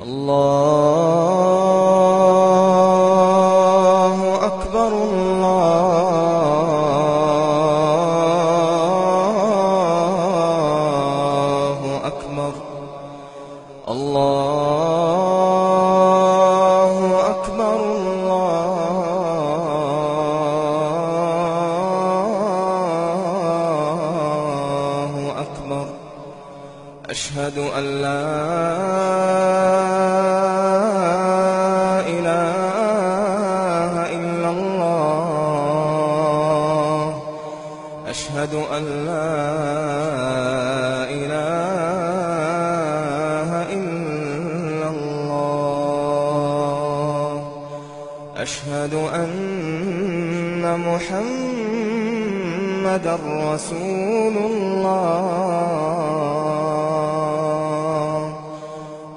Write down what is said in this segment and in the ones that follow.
الله أكبر الله أكبر الله أكبر الله أكبر. أشهد أن لا إله إلا الله. أشهد أن لا إله إلا الله. أشهد أن محمدًا رسول الله.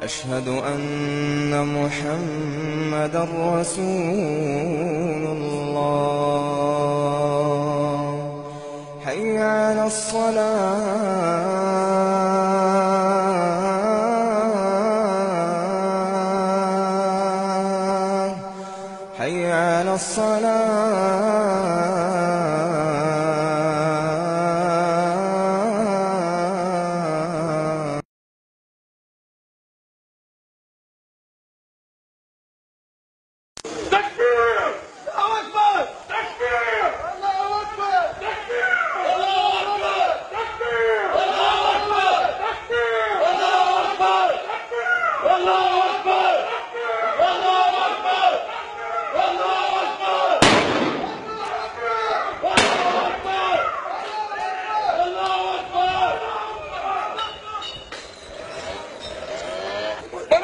أشهد أن محمدًا رسول الله. حي على الصلاة حي على الصلاة.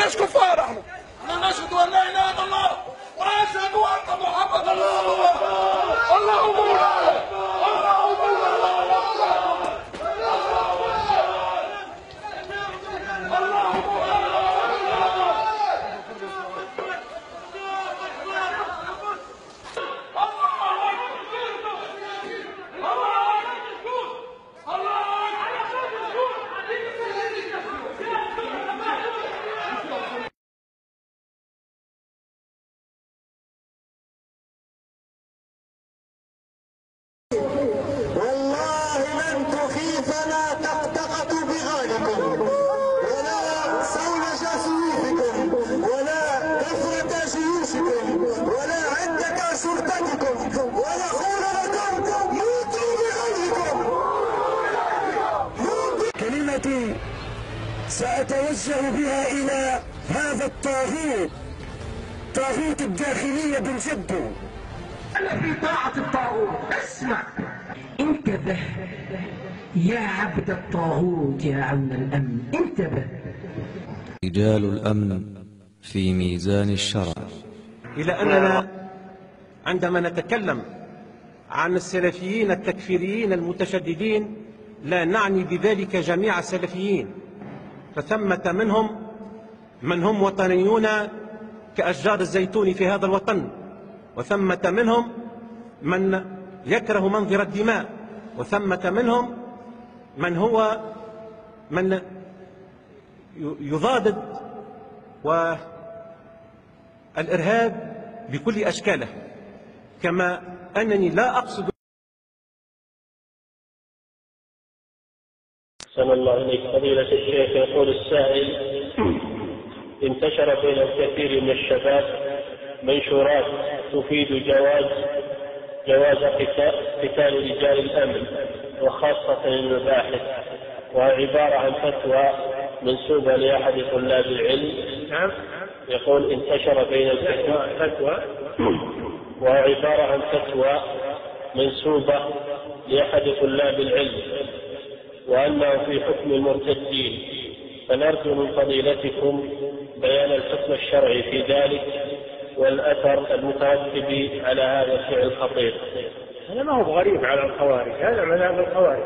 مش كفار، احنا نشهد ان لا اله الا الله ونشهد ان محمدا رسول الله. اللهم بارك اللهم كلمتي سأتوجه بها إلى هذا الطاغوت، طاغوت الداخلية بالجد. أنا في طاعة الطاغوت. اسمع، انتبه يا عبد الطاغوت يا عون الأمن، انتبه. رجال الأمن في ميزان الشرع. إلى أننا عندما نتكلم عن السلفيين التكفيريين المتشددين لا نعني بذلك جميع السلفيين، فثمة منهم من هم وطنيون كأشجار الزيتون في هذا الوطن، وثمة منهم من يكره منظر الدماء، وثمة منهم من يضادد والإرهاب بكل أشكاله، كما أنني لا أقصد. أحسن الله إليك فضيلة الشيخ. يقول السائل: انتشر بين الكثير من الشباب منشورات تفيد جواز قتال رجال الأمن وخاصة المباحث، وعبارة عن فتوى منسوبة لأحد طلاب العلم. نعم. يقول انتشر بين فتوى وعبارة عن فتوى منسوبة لأحد طلاب العلم وأنه في حكم المرتدين، فنرجو من فضيلتكم بيان الحكم الشرعي في ذلك والأثر المترتب على هذا الفعل الخطير. هذا ما هو غريب على الخوارج، هذا مذهب الخوارج.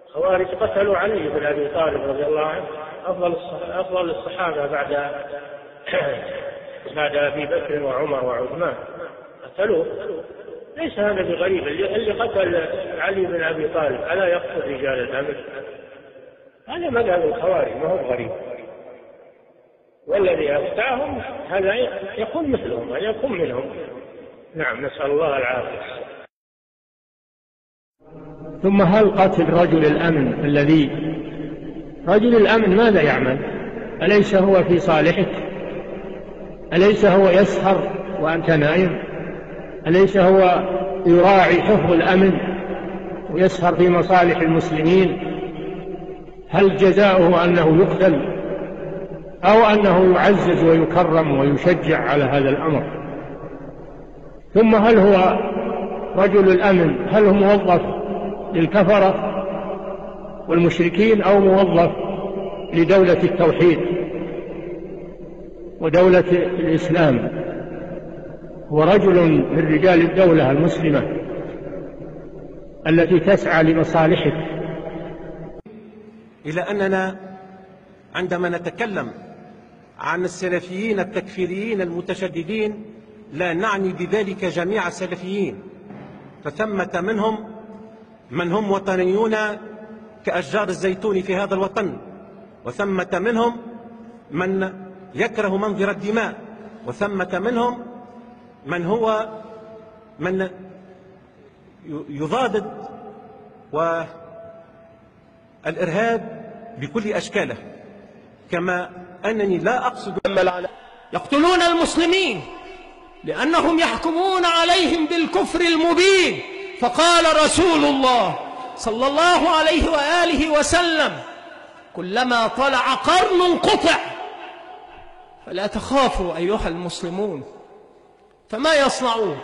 الخوارج قتلوا علي بن أبي طالب رضي الله عنه، أفضل الصحابة بعد أبي بكر وعمر وعثمان، قتلوه. ليس هذا بغريب. اللي قتل علي بن أبي طالب ألا يقتل رجال الأمن؟ هذا مذهب الخوارج، ما هو غريب. والذي أفتاهم هذا يكون مثلهم، هذا يكون منهم. نعم، نسأل الله العافية. ثم هل قتل رجل الأمن رجل الأمن ماذا يعمل؟ أليس هو في صالحك؟ أليس هو يسهر وأنت نائم؟ أليس هو يراعي حفظ الأمن ويسهر في مصالح المسلمين؟ هل جزاؤه أنه يقتل أو أنه يعزز ويكرم ويشجع على هذا الأمر؟ ثم هل هو رجل الأمن هل هو موظف للكفرة والمشركين أو موظف لدولة التوحيد ودولة الإسلام؟ هو رجل من رجال الدولة المسلمة التي تسعى لمصالحك. إلى أننا عندما نتكلم عن السلفيين التكفيريين المتشددين لا نعني بذلك جميع السلفيين، فثمة منهم من هم وطنيون كأشجار الزيتون في هذا الوطن، وثمة منهم من يكره منظر الدماء، وثمة منهم من يضادد والإرهاب بكل أشكاله، كما أنني لا أقصد يقتلون المسلمين لأنهم يحكمون عليهم بالكفر المبين. فقال رسول الله صلى الله عليه وآله وسلم: كلما طلع قرن قطع. فلا تخافوا أيها المسلمون. فما يصنعون؟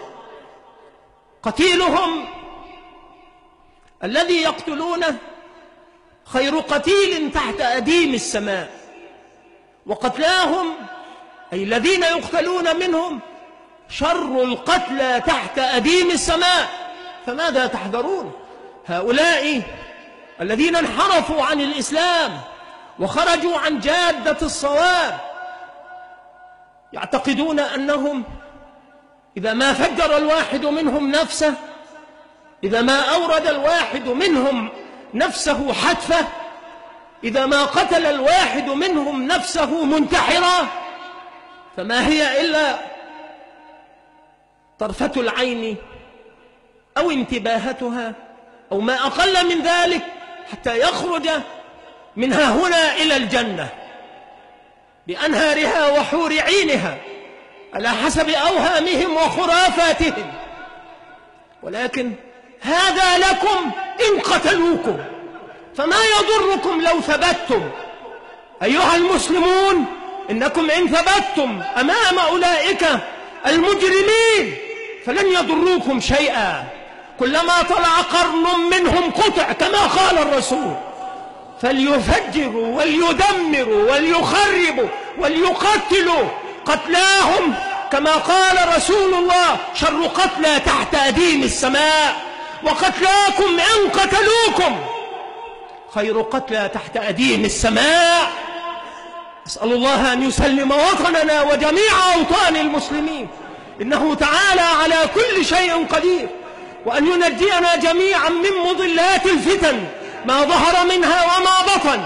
قتيلهم الذي يقتلونه خير قتيل تحت أديم السماء، وقتلاهم أي الذين يقتلون منهم شر القتلى تحت أديم السماء. فماذا تحذرون؟ هؤلاء الذين انحرفوا عن الإسلام وخرجوا عن جادة الصواب يعتقدون أنهم إذا ما فجر الواحد منهم نفسه، إذا ما أورد الواحد منهم نفسه حتفة، إذا ما قتل الواحد منهم نفسه منتحرة، فما هي إلا طرفة العين أو انتباهتها أو ما أقل من ذلك حتى يخرج منها هنا إلى الجنة بأنهارها وحور عينها على حسب أوهامهم وخرافاتهم. ولكن هذا لكم إن قتلوكم، فما يضركم لو ثبتتم أيها المسلمون. إنكم إن ثبتتم أمام أولئك المجرمين فلن يضروكم شيئا. كلما طلع قرن منهم قطع كما قال الرسول، فليفجروا وليدمروا وليخربوا وليقتلوا قتلاهم كما قال رسول الله: شر قتلى تحت أديم السماء، وقتلاكم إن قتلوكم خير قتلى تحت أديم السماء. أسأل الله أن يسلم وطننا وجميع أوطان المسلمين، إنه تعالى على كل شيء قدير، وأن ينجينا جميعا من مضلات الفتن ما ظهر منها وما بطن،